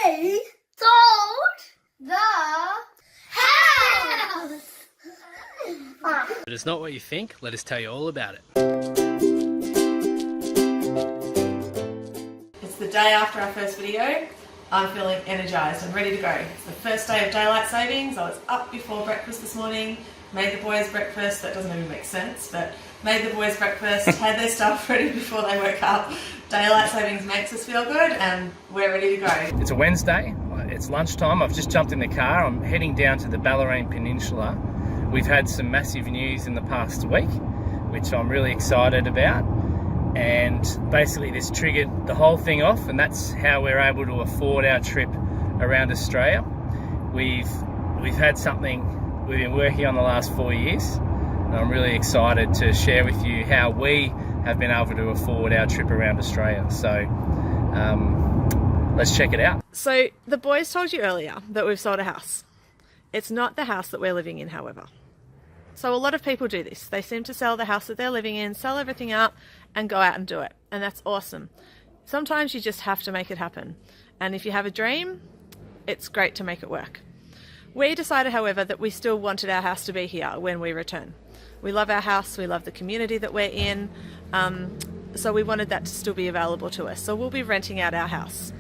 We sold the house. But it's not what you think. Let us tell you all about it. It's the day after our first video. I'm feeling energised and ready to go. It's the first day of daylight savings. I was up before breakfast this morning, made the boys breakfast. That doesn't even make sense, but made the boys breakfast, had their stuff ready before they woke up. Daylight savings makes us feel good and we're ready to go. It's a Wednesday. It's lunchtime. I've just jumped in the car. I'm heading down to the Bellarine Peninsula. We've had some massive news in the past week, which I'm really excited about. And basically this triggered the whole thing off, and that's how we're able to afford our trip around Australia. We've had something we've been working on the last 4 years, and I'm really excited to share with you how we have been able to afford our trip around Australia. So let's check it out. So the boys told you earlier that we've sold a house. It's not the house that we're living in, however. So a lot of people do this. They seem to sell the house that they're living in, sell everything up, and go out and do it. And that's awesome. Sometimes you just have to make it happen. And if you have a dream, it's great to make it work. We decided, however, that we still wanted our house to be here when we return. We love our house, we love the community that we're in, so we wanted that to still be available to us. So we'll be renting out our house.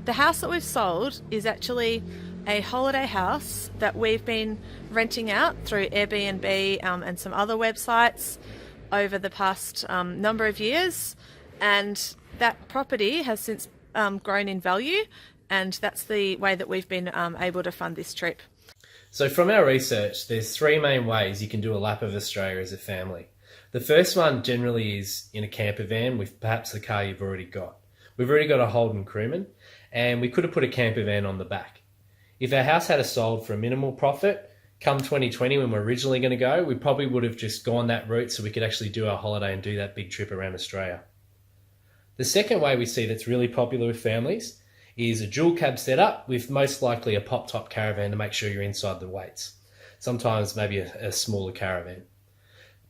The house that we've sold is actually a holiday house that we've been renting out through Airbnb and some other websites over the past number of years, and that property has since grown in value, and that's the way that we've been able to fund this trip. So from our research, there's three main ways you can do a lap of Australia as a family. The first one generally is in a camper van with perhaps the car you've already got. We've already got a Holden Crewman, and we could have put a camper van on the back. If our house had sold for a minimal profit, come 2020 when we're originally going to go, we probably would have just gone that route so we could actually do our holiday and do that big trip around Australia. The second way we see that's really popular with families is a dual cab setup with most likely a pop-top caravan to make sure you're inside the weights. Sometimes maybe a smaller caravan.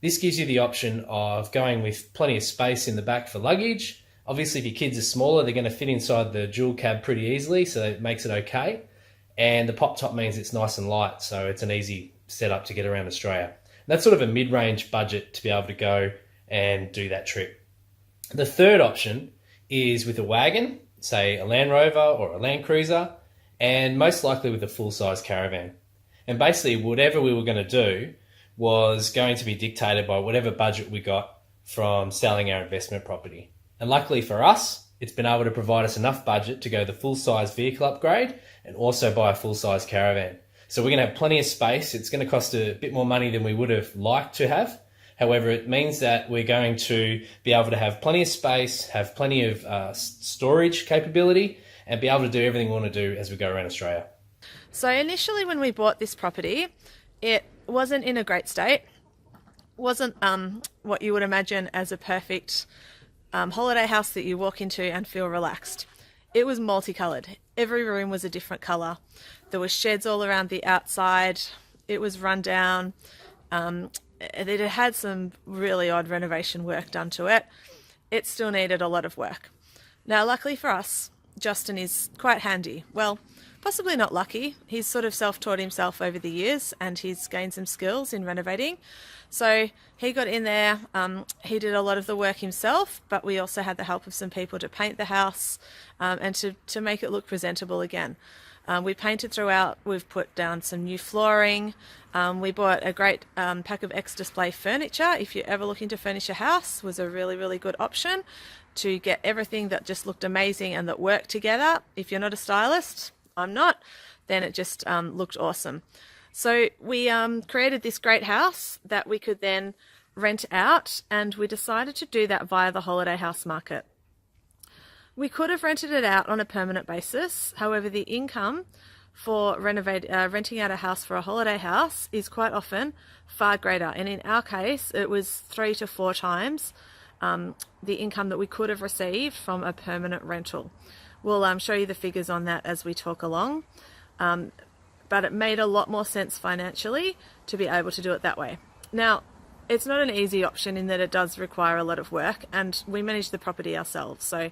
This gives you the option of going with plenty of space in the back for luggage. Obviously, if your kids are smaller, they're going to fit inside the dual cab pretty easily, so it makes it okay. And the pop-top means it's nice and light, so it's an easy setup to get around Australia. And that's sort of a mid-range budget to be able to go and do that trip. The third option is with a wagon, say a Land Rover or a Land Cruiser, and most likely with a full-size caravan. And basically, whatever we were going to do was going to be dictated by whatever budget we got from selling our investment property. And luckily for us, it's been able to provide us enough budget to go the full-size vehicle upgrade and also buy a full-size caravan. So we're going to have plenty of space. It's going to cost a bit more money than we would have liked to have. However, it means that we're going to be able to have plenty of space, have plenty of storage capability, and be able to do everything we want to do as we go around Australia. So initially when we bought this property, it wasn't in a great state. Wasn't what you would imagine as a perfect holiday house that you walk into and feel relaxed. It was multicoloured. Every room was a different colour. There were sheds all around the outside. It was run down. It had some really odd renovation work done to it. It still needed a lot of work. Now, luckily for us, Justin is quite handy. Well, possibly not lucky. He's sort of self-taught himself over the years and he's gained some skills in renovating. So he got in there, he did a lot of the work himself, but we also had the help of some people to paint the house and to make it look presentable again. We painted throughout, we've put down some new flooring, we bought a great pack of X-Display furniture. If you're ever looking to furnish a house, was a really, really good option to get everything that just looked amazing and that worked together. If you're not a stylist, I'm not, then it just looked awesome. So we created this great house that we could then rent out, and we decided to do that via the holiday house market. We could have rented it out on a permanent basis. However, the income for renting out a house for a holiday house is quite often far greater. And in our case, it was 3 to 4 times the income that we could have received from a permanent rental. We'll show you the figures on that as we talk along. But it made a lot more sense financially to be able to do it that way. Now, it's not an easy option in that it does require a lot of work, and we manage the property ourselves. So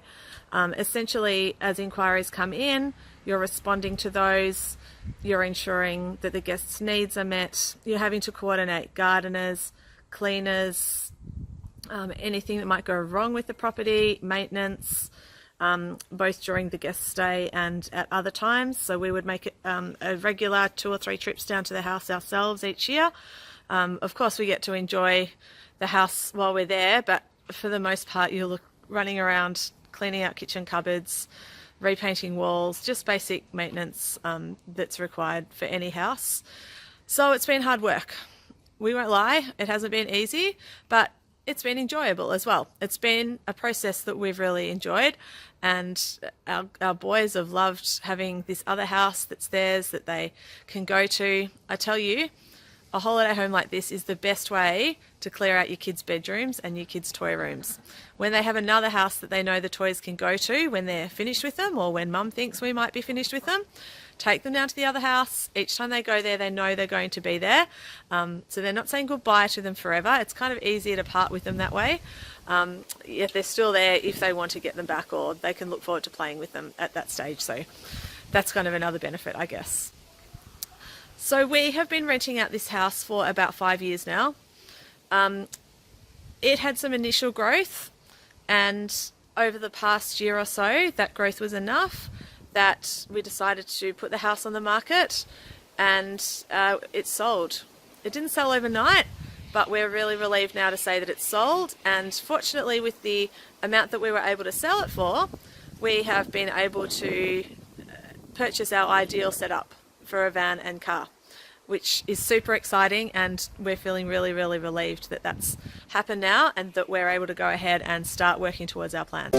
essentially, as inquiries come in, you're responding to those, you're ensuring that the guests' needs are met, you're having to coordinate gardeners, cleaners, anything that might go wrong with the property, maintenance, both during the guest stay and at other times. So we would make it a regular 2 or 3 trips down to the house ourselves each year. Of course, we get to enjoy the house while we're there, but for the most part, you're running around cleaning out kitchen cupboards, repainting walls, just basic maintenance that's required for any house. So it's been hard work. We won't lie, it hasn't been easy, but it's been enjoyable as well. It's been a process that we've really enjoyed, and our boys have loved having this other house that's theirs that they can go to. I tell you, a holiday home like this is the best way to clear out your kids' bedrooms and your kids' toy rooms. When they have another house that they know the toys can go to when they're finished with them, or when mum thinks we might be finished with them, take them down to the other house. Each time they go there, they know they're going to be there. So they're not saying goodbye to them forever. It's kind of easier to part with them that way. If they're still there, if they want to get them back, or they can look forward to playing with them at that stage. So that's kind of another benefit, I guess. So we have been renting out this house for about 5 years now. It had some initial growth, and over the past year or so, that growth was enough that we decided to put the house on the market, and it sold. It didn't sell overnight, but we're really relieved now to say that it's sold, and fortunately with the amount that we were able to sell it for, we have been able to purchase our ideal setup for a van and car, which is super exciting, and we're feeling really, really relieved that that's happened now and that we're able to go ahead and start working towards our plan.